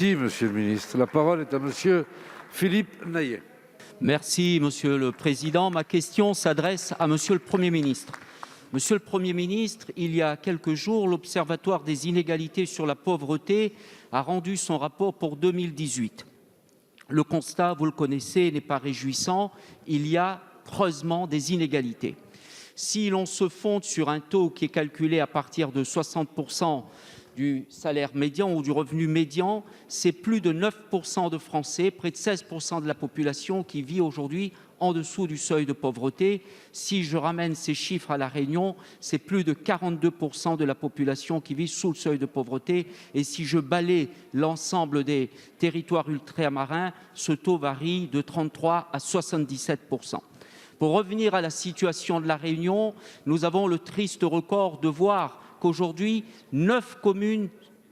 Merci, Monsieur le ministre. La parole est à Monsieur Philippe Naillet. Merci, Monsieur le Président. Ma question s'adresse à Monsieur le Premier ministre. Monsieur le Premier ministre, il y a quelques jours, l'Observatoire des inégalités sur la pauvreté a rendu son rapport pour 2018. Le constat, vous le connaissez, n'est pas réjouissant. Il y a creusement des inégalités. Si l'on se fonde sur un taux qui est calculé à partir de 60% du salaire médian ou du revenu médian, c'est plus de 9% de Français, près de 16% de la population qui vit aujourd'hui en dessous du seuil de pauvreté. Si je ramène ces chiffres à La Réunion, c'est plus de 42% de la population qui vit sous le seuil de pauvreté. Et si je balaie l'ensemble des territoires ultramarins, ce taux varie de 33 à 77%. Pour revenir à la situation de La Réunion, nous avons le triste record de voir qu'aujourd'hui, 9 communes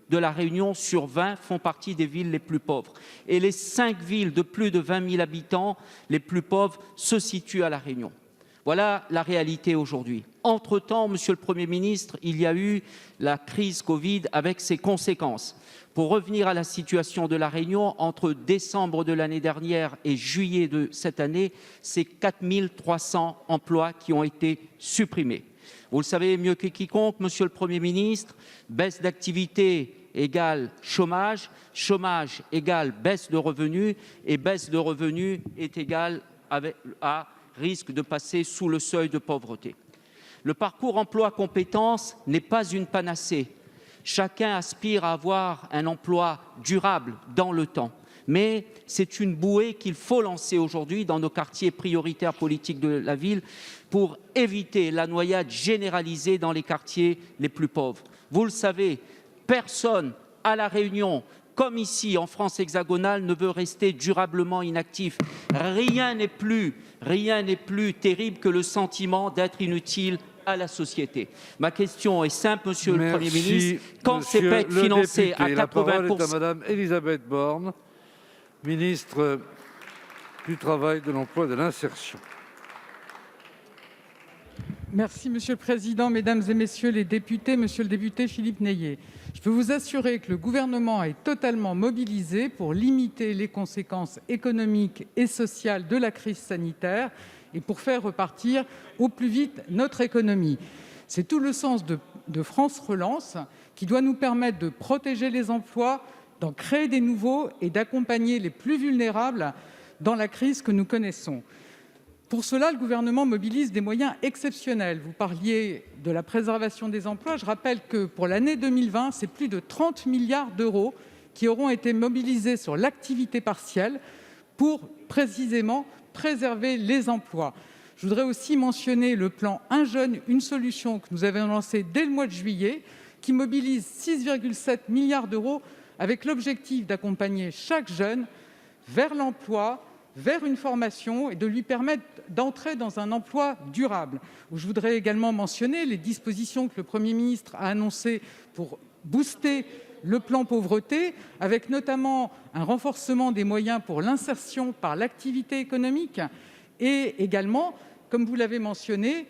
de La Réunion sur 20 font partie des villes les plus pauvres. Et les 5 villes de plus de 20 000 habitants les plus pauvres se situent à La Réunion. Voilà la réalité aujourd'hui. Entre-temps, Monsieur le Premier ministre, il y a eu la crise Covid avec ses conséquences. Pour revenir à la situation de La Réunion, entre décembre de l'année dernière et juillet de cette année, c'est 4 300 emplois qui ont été supprimés. Vous le savez mieux que quiconque, Monsieur le Premier ministre, baisse d'activité égale chômage, chômage égale baisse de revenus et baisse de revenus est égale à risque de passer sous le seuil de pauvreté. Le parcours emploi-compétences n'est pas une panacée. Chacun aspire à avoir un emploi durable dans le temps. Mais c'est une bouée qu'il faut lancer aujourd'hui dans nos quartiers prioritaires politiques de la ville pour éviter la noyade généralisée dans les quartiers les plus pauvres. Vous le savez, personne à La Réunion, comme ici en France hexagonale, ne veut rester durablement inactif. Rien n'est plus terrible que le sentiment d'être inutile à la société. Ma question est simple, Monsieur le Premier ministre. Quand ces PEC financés à 80%... La parole est à Madame Elisabeth Borne, ministre du Travail, de l'Emploi et de l'Insertion. Merci, Monsieur le Président, Mesdames et Messieurs les députés, Monsieur le député Philippe Naillet. Je peux vous assurer que le Gouvernement est totalement mobilisé pour limiter les conséquences économiques et sociales de la crise sanitaire et pour faire repartir au plus vite notre économie. C'est tout le sens de France Relance, qui doit nous permettre de protéger les emplois, d'en créer des nouveaux et d'accompagner les plus vulnérables dans la crise que nous connaissons. Pour cela, le Gouvernement mobilise des moyens exceptionnels. Vous parliez de la préservation des emplois. Je rappelle que pour l'année 2020, c'est plus de 30 milliards d'euros qui auront été mobilisés sur l'activité partielle pour précisément préserver les emplois. Je voudrais aussi mentionner le plan « Un jeune, une solution » que nous avons lancé dès le mois de juillet, qui mobilise 6,7 milliards d'euros avec l'objectif d'accompagner chaque jeune vers l'emploi, vers une formation et de lui permettre d'entrer dans un emploi durable. Je voudrais également mentionner les dispositions que le Premier ministre a annoncées pour booster le plan pauvreté, avec notamment un renforcement des moyens pour l'insertion par l'activité économique et également, comme vous l'avez mentionné,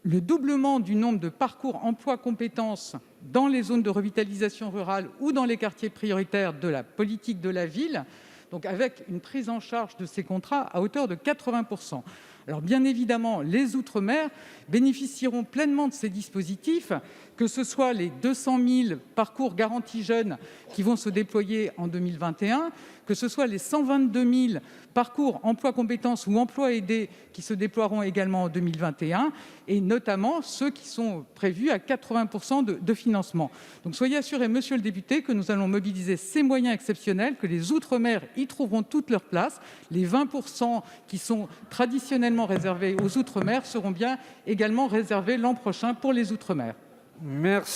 le doublement du nombre de parcours emploi-compétences dans les zones de revitalisation rurale ou dans les quartiers prioritaires de la politique de la ville, donc avec une prise en charge de ces contrats à hauteur de 80%. Alors bien évidemment, les outre-mer bénéficieront pleinement de ces dispositifs, que ce soit les 200 000 parcours garantis jeunes qui vont se déployer en 2021, que ce soit les 122 000 parcours emploi-compétences ou emploi aidé qui se déploieront également en 2021, et notamment ceux qui sont prévus à 80% de financement. Donc soyez assuré, monsieur le député, que nous allons mobiliser ces moyens exceptionnels, que les outre-mer y trouveront toute leur place. Les 20% qui sont traditionnellement réservés aux outre-mer seront bien également réservés l'an prochain pour les outre-mer. Merci.